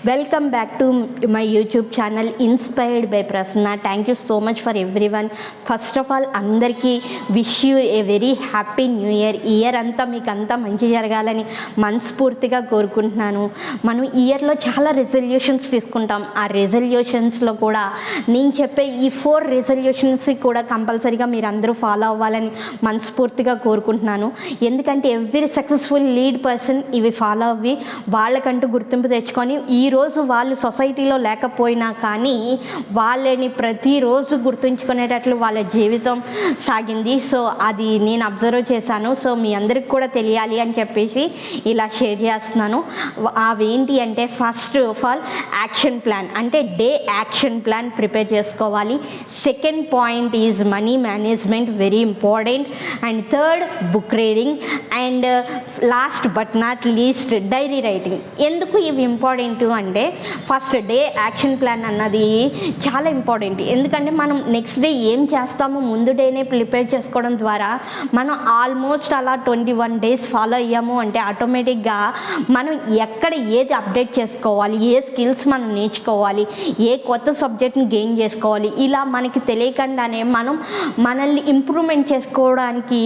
Welcome back to my YouTube channel Inspired by Prasanna. Thank you so much for everyone. First of all, అందరికీ wish you a very happy new year అంతా మీకు అంతా మంచి జరగాలని మనస్ఫూర్తిగా కోరుకుంటున్నాను. మనం ఇయర్లో చాలా రెజల్యూషన్స్ తీసుకుంటాం. ఆ రెజల్యూషన్స్లో కూడా నేను చెప్పే ఈ 4 రెజల్యూషన్స్ కూడా కంపల్సరీగా మీరు అందరూ ఫాలో అవ్వాలని మనస్ఫూర్తిగా కోరుకుంటున్నాను. ఎందుకంటే ఎవ్రీ సక్సెస్ఫుల్ లీడ్ పర్సన్ ఇవి ఫాలో అవ్వి వాళ్ళకంటూ గుర్తింపు తెచ్చుకొని ఈరోజు వాళ్ళు సొసైటీలో లేకపోయినా కానీ వాళ్ళని ప్రతిరోజు గుర్తుంచుకునేటట్లు వాళ్ళ జీవితం సాగింది. సో అది నేను అబ్జర్వ్ చేశాను. సో మీ అందరికి కూడా తెలియాలి అని చెప్పేసి ఇలా షేర్ చేస్తున్నాను. అవేంటి అంటే first of all action plan, అంటే డే యాక్షన్ ప్లాన్ ప్రిపేర్ చేసుకోవాలి. Second point is money management, very important. And third book reading. And last but not least diary writing. ఎందుకు ఇవి ఇంపార్టెంట్ అంటే ఫస్ట్ డే యాక్షన్ ప్లాన్ అన్నది చాలా important. ఎందుకంటే మనం next day ఏం చేస్తామో ముందు డేనే ప్రిపేర్ చేసుకోవడం ద్వారా మనం ఆల్మోస్ట్ అలా 21 days ఫాలో అయ్యాము అంటే ఆటోమేటిక్గా మనం ఎక్కడ ఏది అప్డేట్ చేసుకోవాలి, ఏ స్కిల్స్ మనం నేర్చుకోవాలి, ఏ కొత్త సబ్జెక్ట్ని గెయిన్ చేసుకోవాలి, ఇలా మనకి తెలియకుండానే మనం మనల్ని ఇంప్రూవ్మెంట్ చేసుకోవడానికి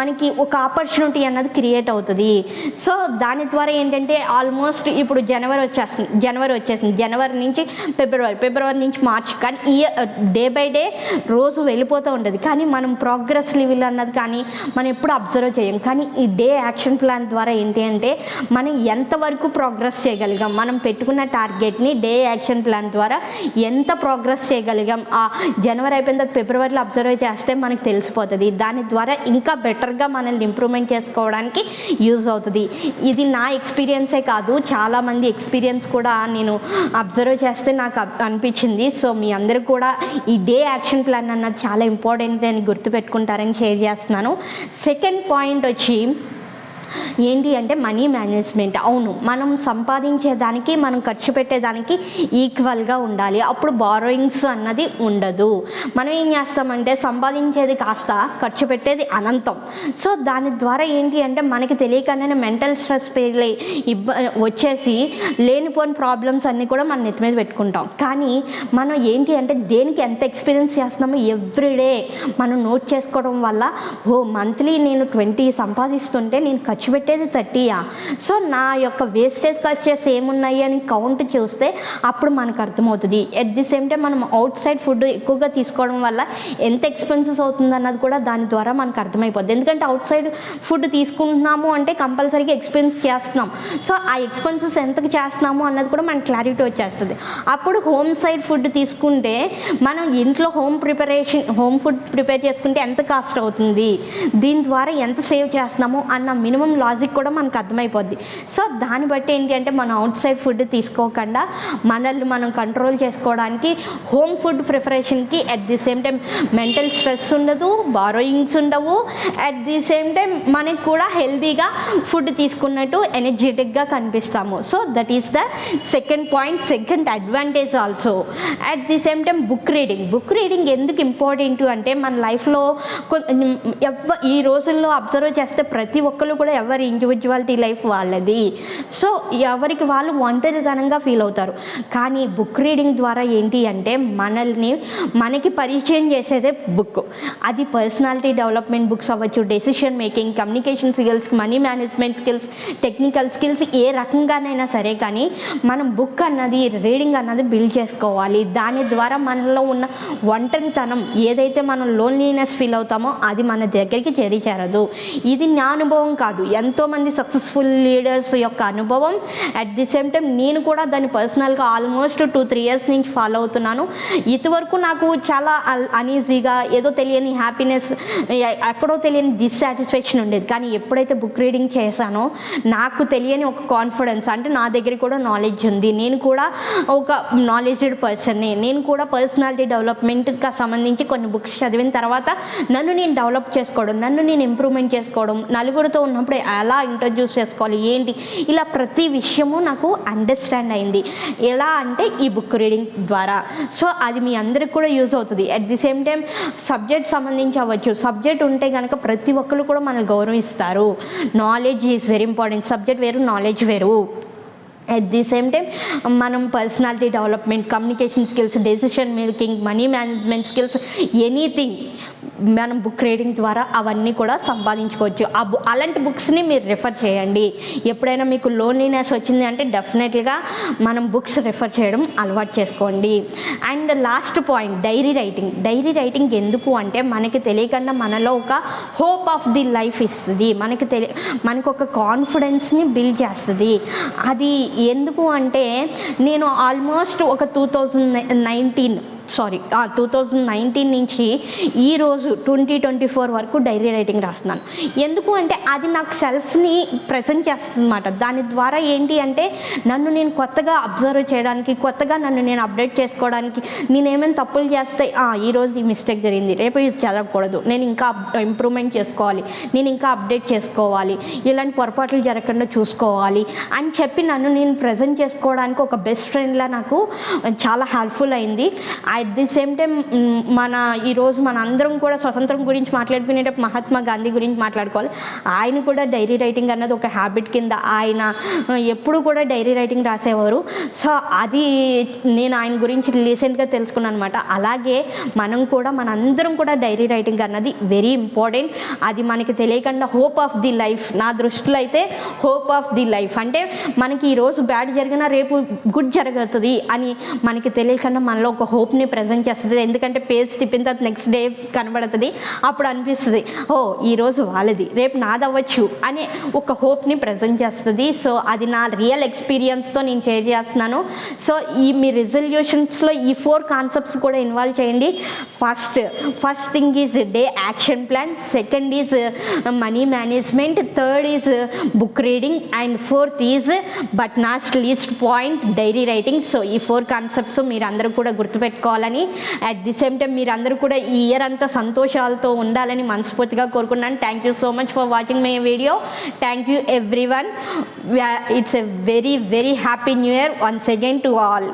మనకి ఒక ఆపర్చునిటీ అన్నది క్రియేట్ అవుతుంది. సో దాని ద్వారా ఏంటంటే ఆల్మోస్ట్ ఇప్పుడు జనవరి వచ్చేసింది. జనవరి నుంచి ఫిబ్రవరి నుంచి మార్చ్, కానీ డే బై డే రోజు వెళ్ళిపోతూ ఉంటుంది. కానీ మనం ప్రోగ్రెస్ లెవెల్ అన్నది కానీ మనం ఎప్పుడు అబ్జర్వ్ చేయం. కానీ ఈ డే యాక్షన్ ప్లాన్ ద్వారా ఏంటి అంటే మనం ఎంతవరకు ప్రోగ్రెస్ చేయగలిగాం, మనం పెట్టుకున్న టార్గెట్ని డే యాక్షన్ ప్లాన్ ద్వారా ఎంత ప్రోగ్రెస్ చేయగలిగాం, ఆ జనవరి అయిపోయిన తర్వాత ఫిబ్రవరిలో అబ్జర్వ్ చేస్తే మనకు తెలిసిపోతుంది. దాని ద్వారా ఇంకా బెటర్గా మనల్ని ఇంప్రూవ్మెంట్ చేసుకోవడానికి యూజ్ అవుతుంది. ఇది నా ఎక్స్పీరియన్సే కాదు, చాలామంది ఎక్స్పీరియన్స్ కూడా నేను అబ్జర్వ్ చేస్తే నాకు అనిపించింది. సో మీ అందరూ కూడా ఈ డే యాక్షన్ ప్లాన్ అన్నది చాలా ఇంపార్టెంట్ అని గుర్తుపెట్టుకుంటారని షేర్ చేస్తున్నాను. సెకండ్ పాయింట్ వచ్చి ఏంటి అంటే మనీ మేనేజ్మెంట్. అవును, మనం సంపాదించేదానికి మనం ఖర్చు పెట్టేదానికి ఈక్వల్గా ఉండాలి. అప్పుడు బారోయింగ్స్ అన్నది ఉండదు. మనం ఏం చేస్తామంటే సంపాదించేది కాస్త ఖర్చు పెట్టేది అనంతం. సో దాని ద్వారా ఏంటి అంటే మనకి తెలియకుండానే మెంటల్ స్ట్రెస్ వచ్చేసి లేనిపోని ప్రాబ్లమ్స్ అన్నీ కూడా మనం నెత్తి మీద పెట్టుకుంటాం. కానీ మనం ఏంటి అంటే దేనికి ఎంత ఎక్స్పీరియన్స్ చేస్తున్నామో ఎవ్రీడే మనం నోట్ చేసుకోవడం వల్ల మంత్లీ నేను 20 సంపాదిస్తుంటే నేను ఖర్చు పెట్టేది 30యా, సో నా యొక్క వేస్టేజ్ ఖర్చెస్ ఏమున్నాయి అని కౌంట్ చూస్తే అప్పుడు మనకు అర్థమవుతుంది. ఎట్ ది సేమ్ టైం మనం అవుట్ సైడ్ ఫుడ్ ఎక్కువగా తీసుకోవడం వల్ల ఎంత ఎక్స్పెన్సెస్ అవుతుంది అన్నది కూడా దాని ద్వారా మనకు అర్థమైపోద్ది. ఎందుకంటే అవుట్ సైడ్ ఫుడ్ తీసుకుంటున్నాము అంటే కంపల్సరీగా ఎక్స్పెన్స్ చేస్తున్నాం. సో ఆ ఎక్స్పెన్సెస్ ఎంతకు చేస్తున్నాము అన్నది కూడా మనకు క్లారిటీ వచ్చేస్తుంది. అప్పుడు హోమ్ సైడ్ ఫుడ్ తీసుకుంటే మనం ఇంట్లో హోమ్ ఫుడ్ ప్రిపేర్ చేసుకుంటే ఎంత కాస్ట్ అవుతుంది, దీని ద్వారా ఎంత సేవ్ చేస్తున్నాము అన్న మినిమం లాజిక్ కూడా మనకు అర్థమైపోద్ది. సో దాన్ని బట్టి ఏంటి అంటే మనం అవుట్ సైడ్ ఫుడ్ తీసుకోకుండా మనల్ని మనం కంట్రోల్ చేసుకోవడానికి హోమ్ ఫుడ్ ప్రిపరేషన్కి at the same time mental stress ఉండదు, బారోయింగ్స్ ఉండవు, అట్ ది సేమ్ టైం మనకి కూడా హెల్తీగా ఫుడ్ తీసుకున్నట్టు ఎనర్జెటిక్గా కనిపిస్తాము. So that is the second point, second advantage also. At the same time book reading ఎందుకు ఇంపార్టెంట్ అంటే మన లైఫ్లో ఈ రోజుల్లో అబ్జర్వ్ చేస్తే ప్రతి ఒక్కరు కూడా ఎవరి ఇండివిజువాలిటీ లైఫ్ వాళ్ళది. సో ఎవరికి వాళ్ళు ఒంటరితనంగా ఫీల్ అవుతారు. కానీ బుక్ రీడింగ్ ద్వారా ఏంటి అంటే మనకి పరిచయం చేసేదే బుక్. అది పర్సనాలిటీ డెవలప్మెంట్ బుక్స్ అవ్వచ్చు, decision making, communication skills, money management skills, technical skills, ఏ రకంగానైనా సరే కానీ మనం బుక్ అన్నది రీడింగ్ అన్నది బిల్డ్ చేసుకోవాలి. దాని ద్వారా మనలో ఉన్న ఒంటరితనం ఏదైతే మనం లోన్లీనెస్ ఫీల్ అవుతామో అది మన దగ్గరికి చేరదు. ఇది నా అనుభవం కాదు, ఎంతోమంది సక్సెస్ఫుల్ లీడర్స్ యొక్క అనుభవం. అట్ ది సేమ్ టైం నేను కూడా దాన్ని పర్సనల్గా ఆల్మోస్ట్ 2-3 years నుంచి ఫాలో అవుతున్నాను. ఇదివరకు నాకు చాలా అనీజీగా ఏదో తెలియని హ్యాపీనెస్, ఎక్కడో తెలియని డిస్సాటిస్ఫాక్షన్ ఉండేది. కానీ ఎప్పుడైతే బుక్ రీడింగ్ చేశానో నాకు తెలియని ఒక కాన్ఫిడెన్స్, అంటే నా దగ్గర కూడా నాలెడ్జ్ ఉంది, నేను కూడా ఒక నాలెడ్జ్డ్ పర్సన్ని, నేను కూడా పర్సనాలిటీ డెవలప్మెంట్కి సంబంధించి కొన్ని బుక్స్ చదివిన తర్వాత నన్ను నేను డెవలప్ చేసుకోవడం, నన్ను నేను ఇంప్రూవ్మెంట్ చేసుకోవడం, నలుగురితో ఉన్నప్పుడు ఎలా ఇంట్రడ్యూస్ చేసుకోవాలి ఏంటి, ఇలా ప్రతి విషయము నాకు అండర్స్టాండ్ అయింది. ఎలా అంటే ఈ బుక్ రీడింగ్ ద్వారా. సో అది మీ అందరికి కూడా యూజ్ అవుతుంది. At the same time subject సంబంధించి అవ్వచ్చు, సబ్జెక్ట్ ఉంటే కనుక ప్రతి ఒక్కరు కూడా మనల్ని గౌరవిస్తారు. Knowledge is very important. Subject వేరు, నాలెడ్జ్ వేరు. అట్ ది సేమ్ టైం మనం personality development, communication skills, decision making, money management skills, anything మనం బుక్ రీడింగ్ ద్వారా అవన్నీ కూడా సంపాదించుకోవచ్చు. అలాంటి బుక్స్ని మీరు రిఫర్ చేయండి. ఎప్పుడైనా మీకు లోన్లీనెస్ వచ్చింది అంటే డెఫినెట్గా మనం బుక్స్ రిఫర్ చేయడం అలవాటు చేసుకోండి. And last point, diary writing. Diary writing ఎందుకు అంటే మనకి తెలియకుండా మనలో ఒక హోప్ ఆఫ్ ది లైఫ్ ఇస్తుంది, మనకు ఒక కాన్ఫిడెన్స్ని బిల్డ్ చేస్తుంది. అది ఎందుకు అంటే నేను ఆల్మోస్ట్ ఒక 2019 నుంచి ఈరోజు 2024 వరకు డైరీ రైటింగ్ రాస్తున్నాను. ఎందుకు అంటే అది నాకు సెల్ఫ్ని ప్రజెంట్ చేస్తుంది అన్నమాట. దాని ద్వారా ఏంటి అంటే నన్ను నేను కొత్తగా అబ్జర్వ్ చేయడానికి, కొత్తగా నన్ను నేను అప్డేట్ చేసుకోవడానికి, నేనేమైనా తప్పులు చేస్తే ఈరోజు ఈ మిస్టేక్ జరిగింది, రేపు ఇది చదవకూడదు, నేను ఇంకా ఇంప్రూవ్మెంట్ చేసుకోవాలి, నేను ఇంకా అప్డేట్ చేసుకోవాలి, ఇలాంటి పొరపాట్లు జరగకుండా చూసుకోవాలి అని చెప్పి నన్ను నేను ప్రజెంట్ చేసుకోవడానికి ఒక బెస్ట్ ఫ్రెండ్లా నాకు చాలా హెల్ప్ఫుల్ అయింది. అట్ ది సేమ్ టైం ఈరోజు మన అందరం కూడా స్వతంత్రం గురించి మాట్లాడుకునేటప్పుడు మహాత్మా గాంధీ గురించి మాట్లాడుకోవాలి. ఆయన కూడా డైరీ రైటింగ్ అన్నది ఒక హ్యాబిట్ కింద ఆయన ఎప్పుడు కూడా డైరీ రైటింగ్ రాసేవారు. సో అది నేను ఆయన గురించి రీసెంట్గా తెలుసుకున్నాను అనమాట. అలాగే మనందరం కూడా డైరీ రైటింగ్ అన్నది వెరీ ఇంపార్టెంట్. అది మనకి తెలియకుండా హోప్ ఆఫ్ ది లైఫ్, నా దృష్టిలో అయితే హోప్ ఆఫ్ ది లైఫ్ అంటే మనకి ఈరోజు బ్యాడ్ జరిగినా రేపు గుడ్ జరుగుతుంది అని మనకి తెలియకుండా మనలో ఒక హోప్ని ప్రజెంట్ చేస్తుంది. ఎందుకంటే పేజ్ తిప్పిన తర్వాత నెక్స్ట్ డే కనబడుతుంది, అప్పుడు అనిపిస్తుంది ఈరోజు వాళ్ళది రేపు నాది అవ్వచ్చు అనే ఒక హోప్ని ప్రజెంట్ చేస్తుంది. సో అది నా రియల్ ఎక్స్పీరియన్స్తో నేను షేర్ చేస్తున్నాను. సో మీ రిజల్యూషన్స్లో ఈ 4 కాన్సెప్ట్స్ కూడా ఇన్వాల్వ్ చేయండి. First thing is day action plan, second is money management, third is book reading, and fourth is but not least point diary writing. So ఈ 4 కాన్సెప్ట్స్ మీరు అందరూ కూడా గుర్తుపెట్టుకోవాలని, అట్ ది సేమ్ టైం మీరు అందరూ కూడా ఈ ఇయర్ అంతా సంతోషాలతో ఉండాలని మనస్ఫూర్తిగా కోరుకున్నాను. Thank you so much for watching my video. Thank you everyone. It's a very very happy new year once again to all.